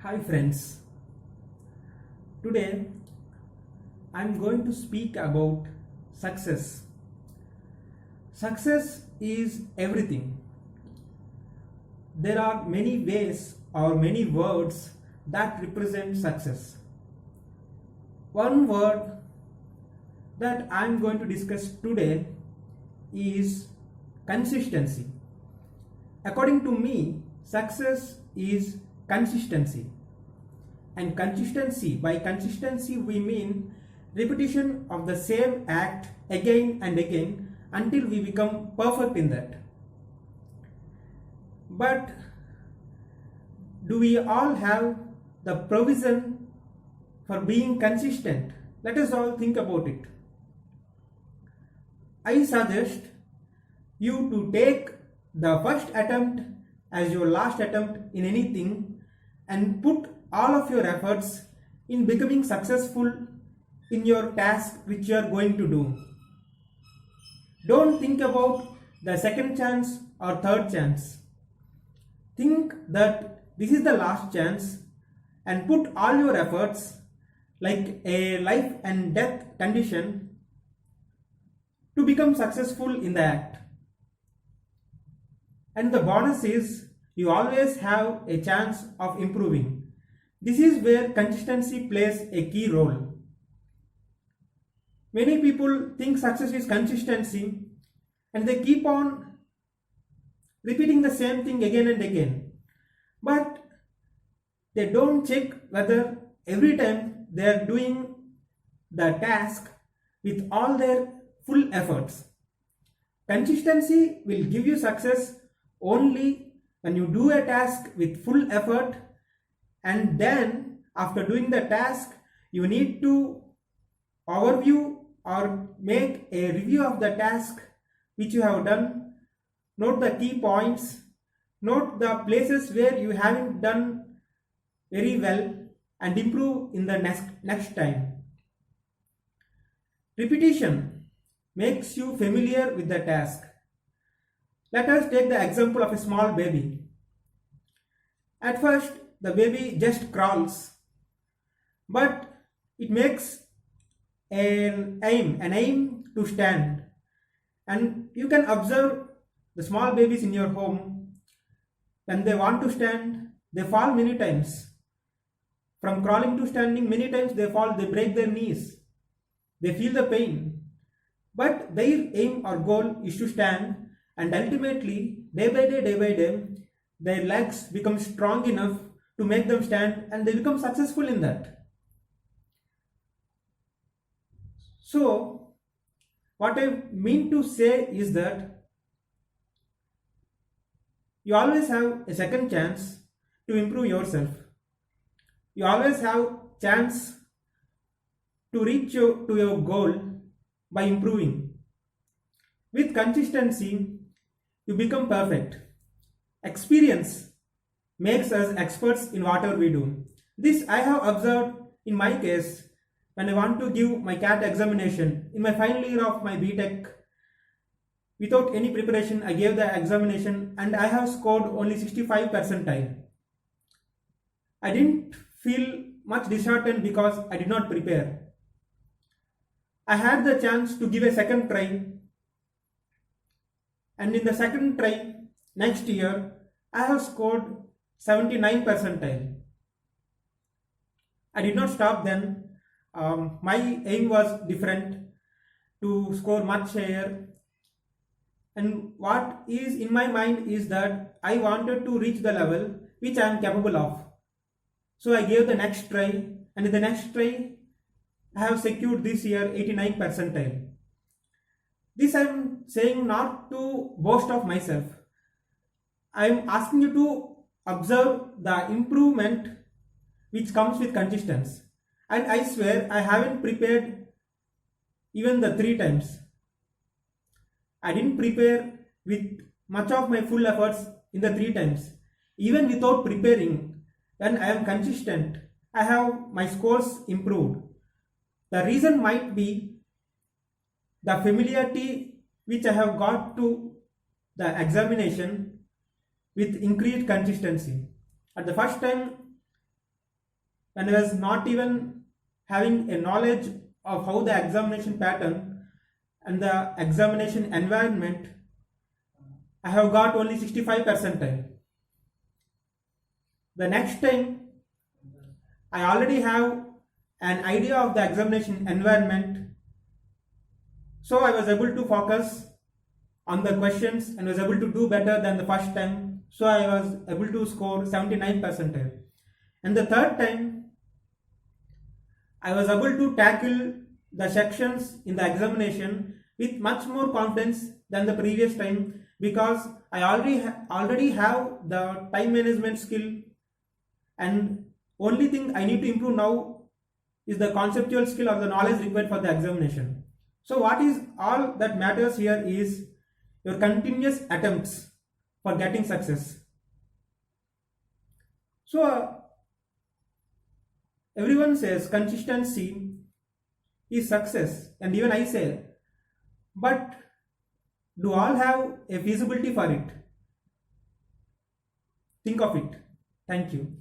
Hi friends, today I am going to speak about success. Success is everything. There are many ways or many words that represent success. One word that I am going to discuss today is consistency. According to me, success is consistency. And consistency, by consistency we mean repetition of the same act again and again until we become perfect in that. But do we all have the provision for being consistent? Let us all think about it. I suggest you to take the first attempt as your last attempt in anything and put all of your efforts in becoming successful in your task which you are going to do. Don't think about the second chance or third chance. Think that this is the last chance and put all your efforts like a life and death condition to become successful in the act. And the bonus is you always have a chance of improving. This is where consistency plays a key role. Many people think success is consistency and they keep on repeating the same thing again and again. But they don't check whether every time they are doing the task with all their full efforts. Consistency will give you success only when you do a task with full effort, and then after doing the task you need to overview or make a review of the task which you have done, note the key points, note the places where you haven't done very well and improve in the next time. Repetition makes you familiar with the task. Let us take the example of a small baby. At first the baby just crawls, but it makes an aim to stand. And you can observe the small babies in your home. When they want to stand, they fall many times. From crawling to standing, many times they fall, they break their knees. They feel the pain. But their aim or goal is to stand, and ultimately, day by day, their legs become strong enough to make them stand and they become successful in that. So, what I mean to say is that you always have a second chance to improve yourself. You always have chance to reach to your goal by improving. With consistency, you become perfect. Experience makes us experts in whatever we do. This I have observed in my case when I want to give my CAT examination in my final year of my BTech. Without any preparation, I gave the examination and I have scored only 65 percentile. I didn't feel much disheartened because I did not prepare. I had the chance to give a second try, and in the second try next year I have scored 79 percentile. I did not stop then. My aim was different, to score much higher, and what is in my mind is that I wanted to reach the level which I am capable of. So I gave the next try, and in the next try I have secured this year 89 percentile. This I am saying not to boast of myself. I am asking you to observe the improvement which comes with consistency. And I swear I haven't prepared even the 3 times. I didn't prepare with much of my full efforts in the 3 times. Even without preparing, when I am consistent, I have my scores improved. The reason might be the familiarity which I have got to the examination with increased consistency. At the first time, when I was not even having a knowledge of how the examination pattern and the examination environment, I have got only 65 percentile. The next time, I already have an idea of the examination environment, so I was able to focus on the questions and was able to do better than the first time. So I was able to score 79 percentile. And the third time, I was able to tackle the sections in the examination with much more confidence than the previous time, because I already have the time management skill, and only thing I need to improve now is the conceptual skill or the knowledge required for the examination. So what is all that matters here is your continuous attempts for getting success. So everyone says consistency is success, and even I say, but do all have a feasibility for it? Think of it. Thank you.